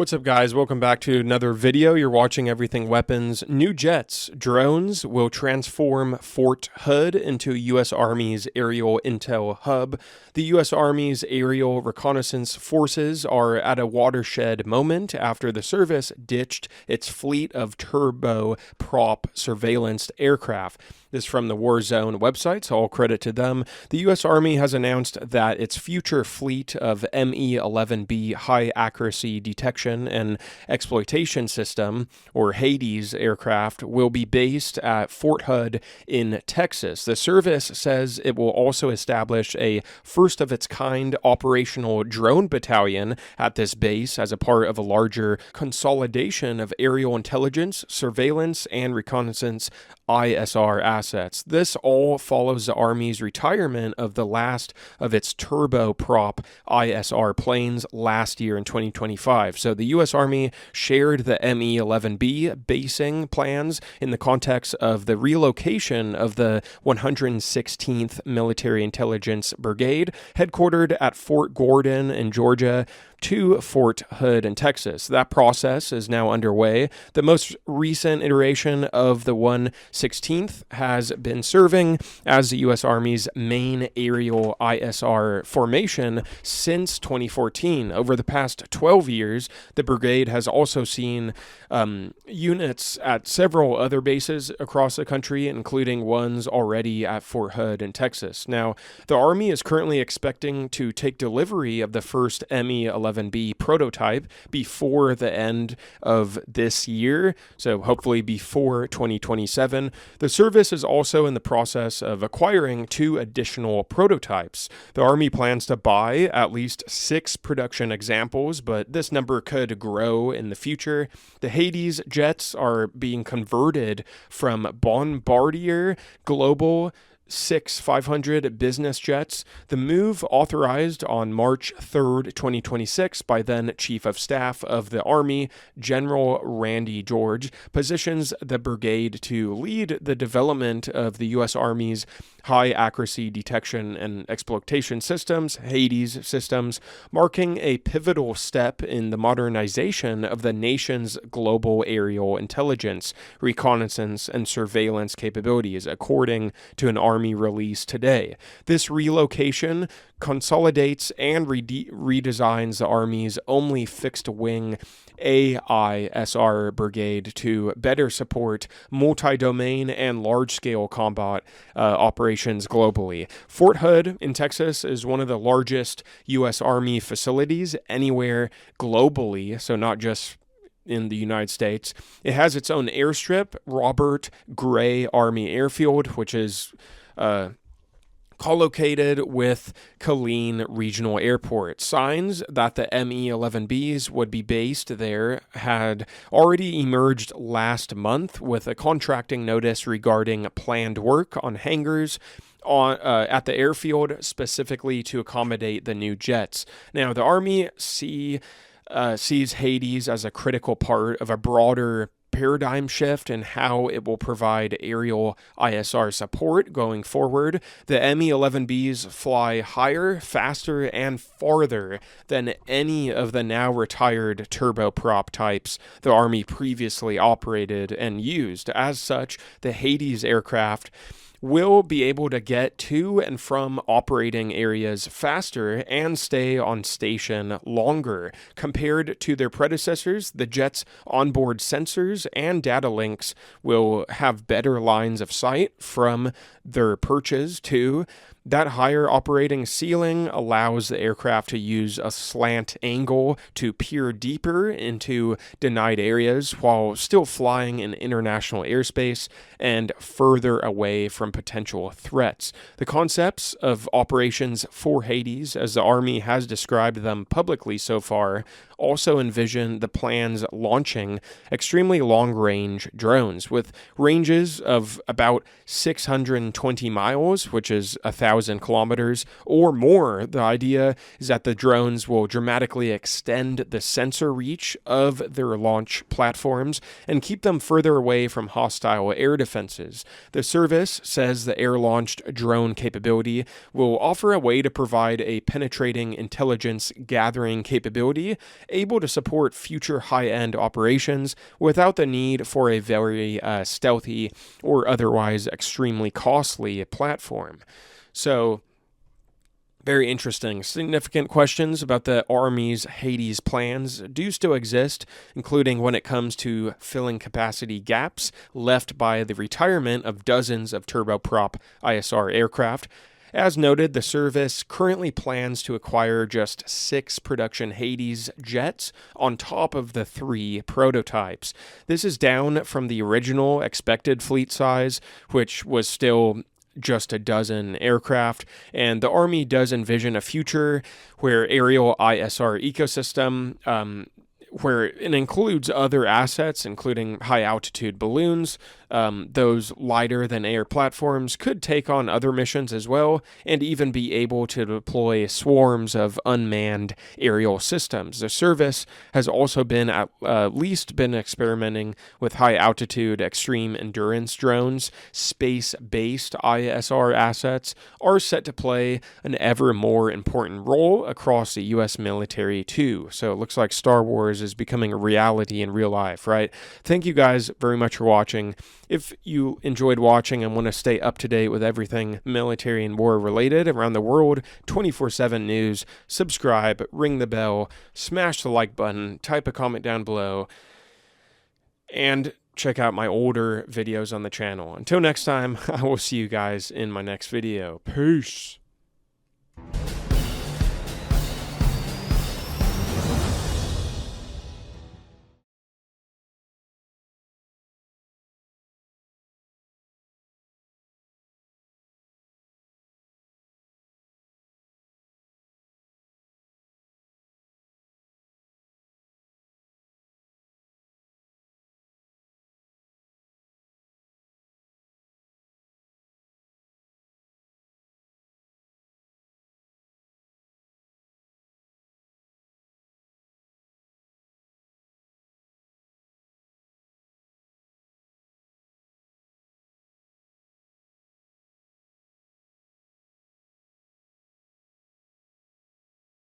What's up, guys? Welcome back to another video. You're watching Everything Weapons. New jets, drones will transform Fort Hood into U.S. Army's aerial intel hub. The U.S. Army's aerial reconnaissance forces are at a watershed moment after the service ditched its fleet of turboprop surveillance aircraft. This from the Warzone website, so all credit to them. The U.S. Army has announced that its future fleet of Me-11B high-accuracy detection and exploitation system, or Hades aircraft, will be based at Fort Hood in Texas. The service says it will also establish a first-of-its-kind operational drone battalion at this base as a part of a larger consolidation of aerial intelligence, surveillance, and reconnaissance ISR assets. This all follows the Army's retirement of the last of its turboprop ISR planes last year in 2025. So the U.S. Army shared the Me-11B basing plans in the context of the relocation of the 116th Military Intelligence Brigade, headquartered at Fort Gordon in Georgia, to Fort Hood in Texas. That process is now underway. The most recent iteration of the 116th has been serving as the U.S. Army's main aerial ISR formation since 2014. Over the past 12 years, the brigade has also seen units at several other bases across the country, including ones already at Fort Hood in Texas. Now, the Army is currently expecting to take delivery of the first Me-11B prototype before the end of this year, so hopefully before 2027. The service is also in the process of acquiring 2 additional prototypes. The Army plans to buy at least 6 production examples, but this number could grow in the future. The Hades jets are being converted from Bombardier Global 500 business jets. The move, authorized on March 3rd, 2026 by then Chief of Staff of the Army, General Randy George, positions the brigade to lead the development of the U.S. Army's high-accuracy detection and exploitation systems, Hades systems, marking a pivotal step in the modernization of the nation's global aerial intelligence, reconnaissance, and surveillance capabilities, according to an Army release today. This relocation consolidates and redesigns the Army's only fixed-wing AISR brigade to better support multi-domain and large-scale combat operations globally. Fort Hood in Texas is one of the largest U.S. Army facilities anywhere globally, so not just in the United States. It has its own airstrip, Robert Gray Army Airfield, which is co-located with Killeen Regional Airport. Signs that the Me-11Bs would be based there had already emerged last month, with a contracting notice regarding planned work on hangars at the airfield, specifically to accommodate the new jets. Now, the Army sees Hades as a critical part of a broader paradigm shift in how it will provide aerial ISR support going forward. The Me-11Bs fly higher, faster, and farther than any of the now retired turboprop types the Army previously operated and used. As such, the Hades aircraft will be able to get to and from operating areas faster and stay on station longer. Compared to their predecessors, the jet's onboard sensors and data links will have better lines of sight from their perches too. That higher operating ceiling allows the aircraft to use a slant angle to peer deeper into denied areas while still flying in international airspace and further away from potential threats. The concepts of operations for Hades, as the Army has described them publicly so far, also envision the plans launching extremely long-range drones with ranges of about 620 miles, which is 1,000 1,000 kilometers or more. The idea is that the drones will dramatically extend the sensor reach of their launch platforms and keep them further away from hostile air defenses. The service says the air-launched drone capability will offer a way to provide a penetrating intelligence gathering capability able to support future high-end operations without the need for a very stealthy or otherwise extremely costly platform. So, very interesting. Significant questions about the Army's Hades plans do still exist, including when it comes to filling capacity gaps left by the retirement of dozens of turboprop ISR aircraft. As noted, the service currently plans to acquire just 6 production Hades jets on top of the 3 prototypes. This is down from the original expected fleet size, which was still just a dozen aircraft, and the Army does envision a future where aerial ISR ecosystem, where it includes other assets, including high-altitude balloons. Those lighter-than-air platforms could take on other missions as well, and even be able to deploy swarms of unmanned aerial systems. The service has also been at least been experimenting with high-altitude extreme endurance drones. Space-based ISR assets are set to play an ever more important role across the U.S. military too. So it looks like Star Wars is becoming a reality in real life, right? Thank you guys very much for watching. If you enjoyed watching and want to stay up to date with everything military and war related around the world, 24/7 news, subscribe, ring the bell, smash the like button, type a comment down below, and check out my older videos on the channel. Until next time, I will see you guys in my next video. Peace.